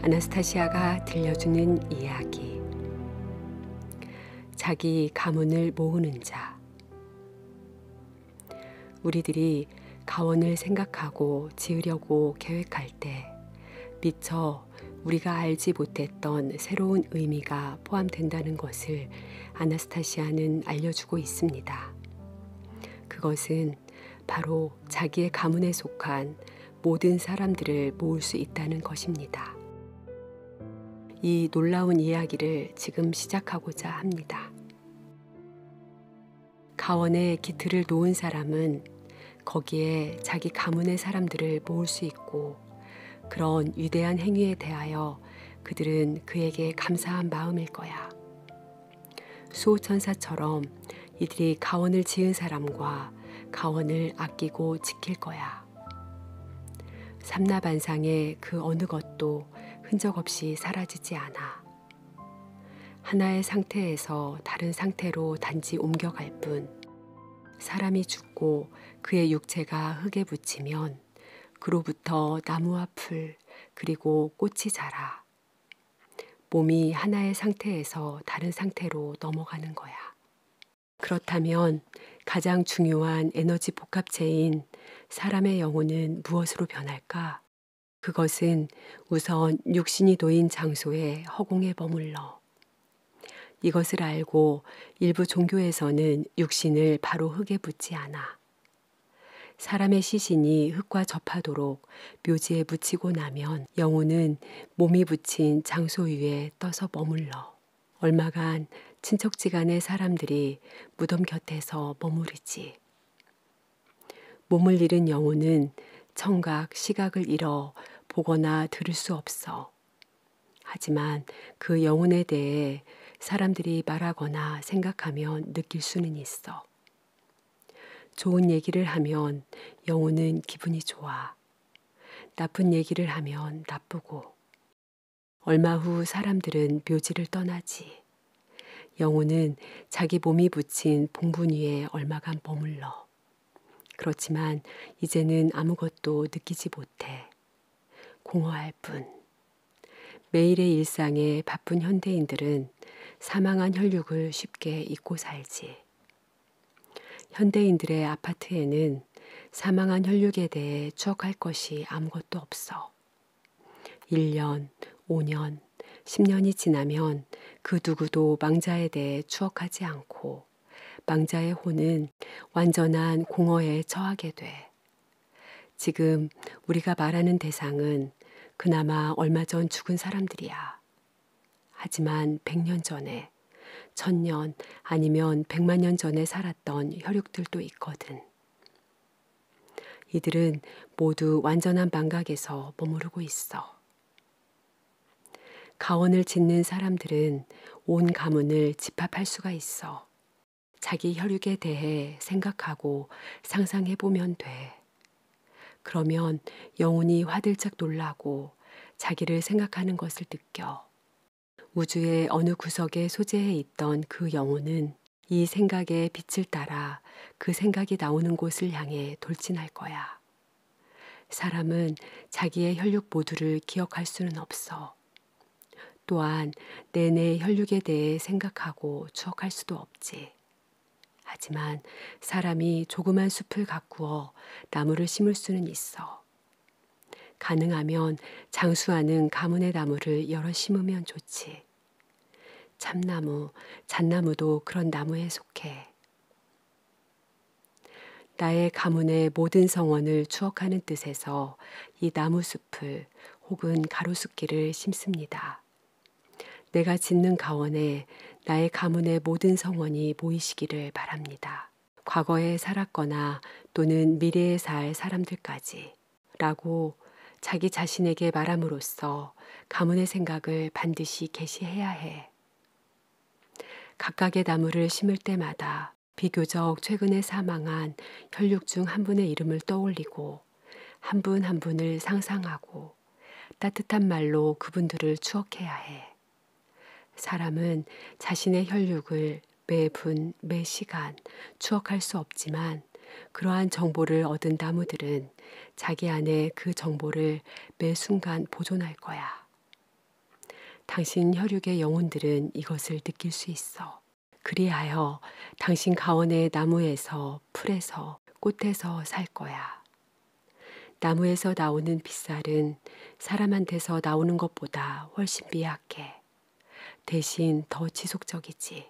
아나스타시아가 들려주는 이야기. 자기 가문을 모으는 자. 우리들이 가원을 생각하고 지으려고 계획할 때 미처 우리가 알지 못했던 새로운 의미가 포함된다는 것을 아나스타시아는 알려주고 있습니다. 그것은 바로 자기의 가문에 속한 모든 사람들을 모을 수 있다는 것입니다. 이 놀라운 이야기를 지금 시작하고자 합니다. 가원에 기틀을 놓은 사람은 거기에 자기 가문의 사람들을 모을 수 있고, 그런 위대한 행위에 대하여 그들은 그에게 감사한 마음일 거야. 수호천사처럼 이들이 가원을 지은 사람과 가원을 아끼고 지킬 거야. 삼라반상의 그 어느 것도 흔적 없이 사라지지 않아. 하나의 상태에서 다른 상태로 단지 옮겨갈 뿐, 사람이 죽고 그의 육체가 흙에 묻히면 그로부터 나무와 풀 그리고 꽃이 자라. 몸이 하나의 상태에서 다른 상태로 넘어가는 거야. 그렇다면 가장 중요한 에너지 복합체인 사람의 영혼은 무엇으로 변할까? 그것은 우선 육신이 놓인 장소에 허공에 머물러. 이것을 알고 일부 종교에서는 육신을 바로 흙에 묻지 않아. 사람의 시신이 흙과 접하도록 묘지에 묻히고 나면 영혼은 몸이 묻힌 장소 위에 떠서 머물러. 얼마간 친척지간의 사람들이 무덤 곁에서 머무르지. 몸을 잃은 영혼은 청각, 시각을 잃어 보거나 들을 수 없어. 하지만 그 영혼에 대해 사람들이 말하거나 생각하면 느낄 수는 있어. 좋은 얘기를 하면 영혼은 기분이 좋아. 나쁜 얘기를 하면 나쁘고. 얼마 후 사람들은 묘지를 떠나지. 영혼은 자기 몸이 붙인 봉분 위에 얼마간 머물러. 그렇지만 이제는 아무것도 느끼지 못해. 공허할 뿐. 매일의 일상에 바쁜 현대인들은 사망한 혈육을 쉽게 잊고 살지. 현대인들의 아파트에는 사망한 혈육에 대해 추억할 것이 아무것도 없어. 1년, 5년, 10년이 지나면 그 누구도 망자에 대해 추억하지 않고 망자의 혼은 완전한 공허에 처하게 돼. 지금 우리가 말하는 대상은 그나마 얼마 전 죽은 사람들이야. 하지만 100년 전에, 1000년 아니면 100만 년 전에 살았던 혈육들도 있거든. 이들은 모두 완전한 망각에서 머무르고 있어. 가원을 짓는 사람들은 온 가문을 집합할 수가 있어. 자기 혈육에 대해 생각하고 상상해 보면 돼. 그러면 영혼이 화들짝 놀라고 자기를 생각하는 것을 느껴. 우주의 어느 구석에 소재해 있던 그 영혼은 이 생각의 빛을 따라 그 생각이 나오는 곳을 향해 돌진할 거야. 사람은 자기의 혈육 모두를 기억할 수는 없어. 또한 내내 혈육에 대해 생각하고 추억할 수도 없지. 하지만 사람이 조그만 숲을 가꾸어 나무를 심을 수는 있어. 가능하면 장수하는 가문의 나무를 여러 심으면 좋지. 참나무, 잣나무도 그런 나무에 속해. 나의 가문의 모든 성원을 추억하는 뜻에서 이 나무숲을 혹은 가로수길을 심습니다. 내가 짓는 가원에 나의 가문의 모든 성원이 모이시기를 바랍니다. 과거에 살았거나 또는 미래에 살 사람들까지 라고 자기 자신에게 말함으로써 가문의 생각을 반드시 개시해야 해. 각각의 나무를 심을 때마다 비교적 최근에 사망한 혈육 중 한 분의 이름을 떠올리고 한 분 한 분을 상상하고 따뜻한 말로 그분들을 추억해야 해. 사람은 자신의 혈육을 매 분, 매 시간 추억할 수 없지만 그러한 정보를 얻은 나무들은 자기 안에 그 정보를 매 순간 보존할 거야. 당신 혈육의 영혼들은 이것을 느낄 수 있어. 그리하여 당신 가원의 나무에서, 풀에서, 꽃에서 살 거야. 나무에서 나오는 빗살은 사람한테서 나오는 것보다 훨씬 미약해. 대신 더 지속적이지.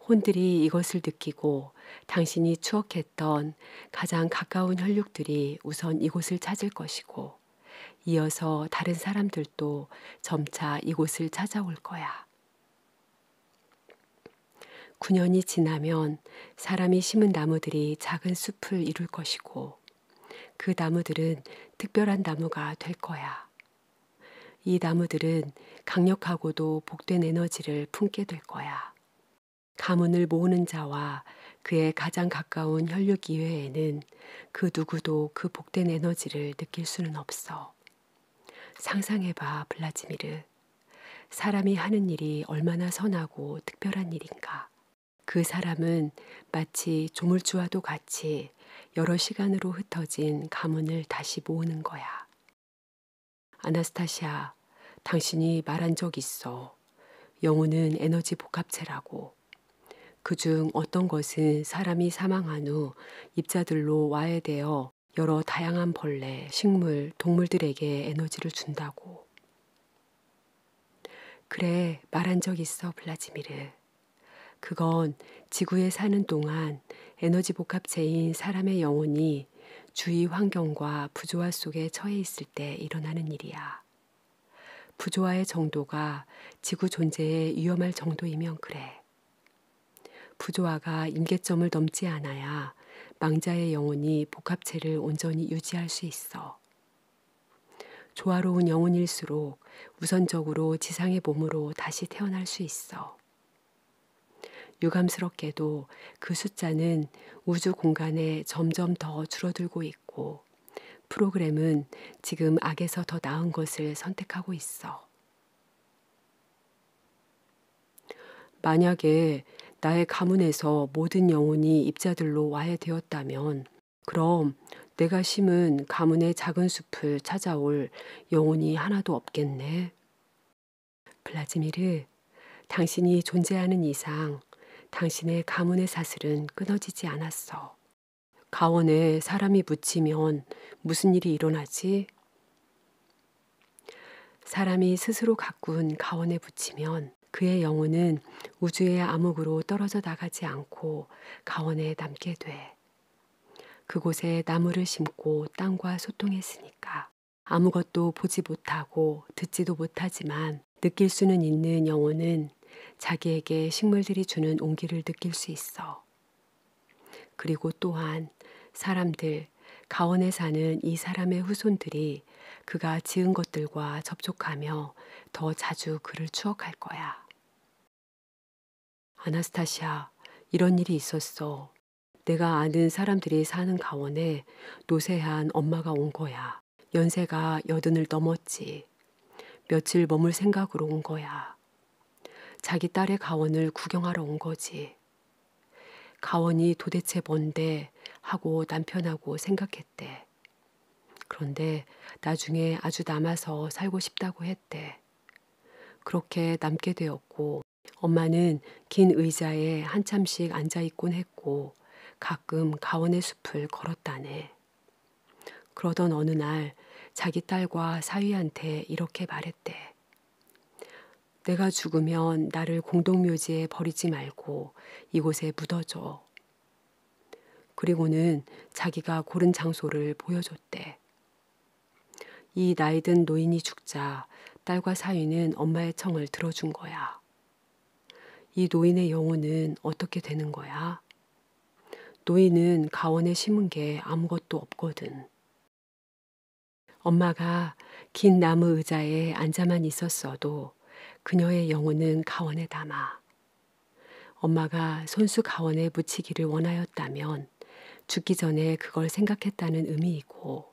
혼들이 이것을 느끼고 당신이 추억했던 가장 가까운 혈육들이 우선 이곳을 찾을 것이고, 이어서 다른 사람들도 점차 이곳을 찾아올 거야. 9년이 지나면 사람이 심은 나무들이 작은 숲을 이룰 것이고, 그 나무들은 특별한 나무가 될 거야. 이 나무들은 강력하고도 복된 에너지를 품게 될 거야. 가문을 모으는 자와 그의 가장 가까운 혈육 이외에는 그 누구도 그 복된 에너지를 느낄 수는 없어. 상상해봐, 블라지미르. 사람이 하는 일이 얼마나 선하고 특별한 일인가. 그 사람은 마치 조물주와도 같이 여러 시간으로 흩어진 가문을 다시 모으는 거야. 아나스타시아, 당신이 말한 적 있어. 영혼은 에너지 복합체라고. 그중 어떤 것은 사람이 사망한 후 입자들로 와해되어 여러 다양한 벌레, 식물, 동물들에게 에너지를 준다고. 그래, 말한 적 있어, 블라지미르. 그건 지구에 사는 동안 에너지 복합체인 사람의 영혼이 주위 환경과 부조화 속에 처해 있을 때 일어나는 일이야. 부조화의 정도가 지구 존재에 위험할 정도이면 그래. 부조화가 임계점을 넘지 않아야 망자의 영혼이 복합체를 온전히 유지할 수 있어. 조화로운 영혼일수록 우선적으로 지상의 몸으로 다시 태어날 수 있어. 유감스럽게도 그 숫자는 우주 공간에 점점 더 줄어들고 있고, 프로그램은 지금 악에서 더 나은 것을 선택하고 있어. 만약에 나의 가문에서 모든 영혼이 입자들로 와해되었다면, 그럼 내가 심은 가문의 작은 숲을 찾아올 영혼이 하나도 없겠네. 블라지미르, 당신이 존재하는 이상 당신의 가문의 사슬은 끊어지지 않았어. 가원에 사람이 묻히면 무슨 일이 일어나지? 사람이 스스로 가꾼 가원에 붙이면 그의 영혼은 우주의 암흑으로 떨어져 나가지 않고 가원에 남게 돼. 그곳에 나무를 심고 땅과 소통했으니까. 아무것도 보지 못하고 듣지도 못하지만 느낄 수는 있는 영혼은 자기에게 식물들이 주는 온기를 느낄 수 있어. 그리고 또한 사람들, 가원에 사는 이 사람의 후손들이 그가 지은 것들과 접촉하며 더 자주 그를 추억할 거야. 아나스타시아, 이런 일이 있었어. 내가 아는 사람들이 사는 가원에 노쇠한 엄마가 온 거야. 연세가 80을 넘었지. 며칠 머물 생각으로 온 거야. 자기 딸의 가원을 구경하러 온 거지. 가원이 도대체 뭔데 하고 남편하고 생각했대. 그런데 나중에 아주 남아서 살고 싶다고 했대. 그렇게 남게 되었고, 엄마는 긴 의자에 한참씩 앉아있곤 했고 가끔 가원의 숲을 걸었다네. 그러던 어느 날 자기 딸과 사위한테 이렇게 말했대. 내가 죽으면 나를 공동묘지에 버리지 말고 이곳에 묻어줘. 그리고는 자기가 고른 장소를 보여줬대. 이 나이든 노인이 죽자 딸과 사위는 엄마의 청을 들어준 거야. 이 노인의 영혼은 어떻게 되는 거야? 노인은 가원에 심은 게 아무것도 없거든. 엄마가 긴 나무 의자에 앉아만 있었어도 그녀의 영혼은 가원에 담아. 엄마가 손수 가원에 묻히기를 원하였다면 죽기 전에 그걸 생각했다는 의미이고,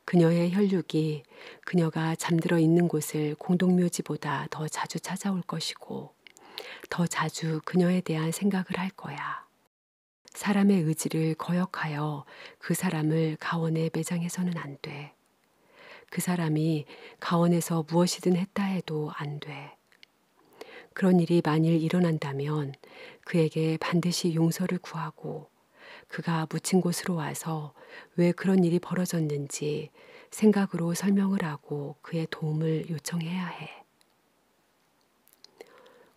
그녀의 혈육이 그녀가 잠들어 있는 곳을 공동묘지보다 더 자주 찾아올 것이고, 더 자주 그녀에 대한 생각을 할 거야. 사람의 의지를 거역하여 그 사람을 가원에 매장해서는 안 돼. 그 사람이 가원에서 무엇이든 했다 해도 안 돼. 그런 일이 만일 일어난다면 그에게 반드시 용서를 구하고 그가 묻힌 곳으로 와서 왜 그런 일이 벌어졌는지 생각으로 설명을 하고 그의 도움을 요청해야 해.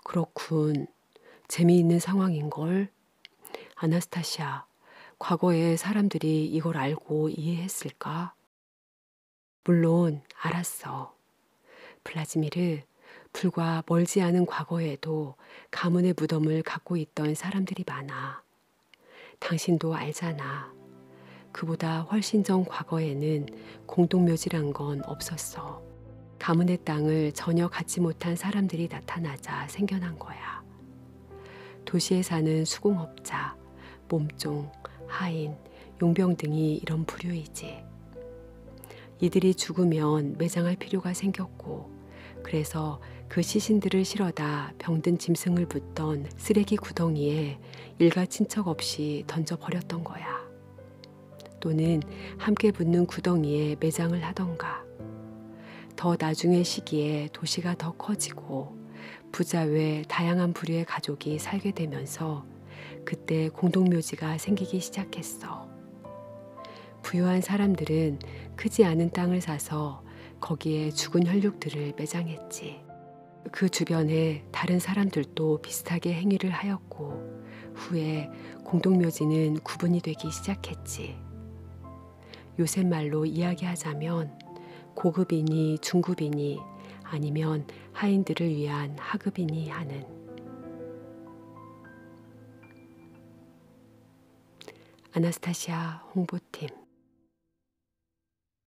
그렇군. 재미있는 상황인걸. 아나스타시아, 과거에 사람들이 이걸 알고 이해했을까? 물론 알았어. 블라지미르, 불과 멀지 않은 과거에도 가문의 무덤을 갖고 있던 사람들이 많아. 당신도 알잖아. 그보다 훨씬 전 과거에는 공동묘지란 건 없었어. 가문의 땅을 전혀 갖지 못한 사람들이 나타나자 생겨난 거야. 도시에 사는 수공업자, 몸종, 하인, 용병 등이 이런 부류이지. 이들이 죽으면 매장할 필요가 생겼고 그래서 그 시신들을 실어다 병든 짐승을 붓던 쓰레기 구덩이에 일가 친척 없이 던져버렸던 거야. 또는 함께 붓는 구덩이에 매장을 하던가. 더 나중의 시기에 도시가 더 커지고 부자 외 다양한 부류의 가족이 살게 되면서 그때 공동묘지가 생기기 시작했어. 부유한 사람들은 크지 않은 땅을 사서 거기에 죽은 혈육들을 매장했지. 그 주변에 다른 사람들도 비슷하게 행위를 하였고 후에 공동묘지는 구분이 되기 시작했지. 요새 말로 이야기하자면 고급이니 중급이니 아니면 하인들을 위한 하급이니 하는. 아나스타시아 홍보팀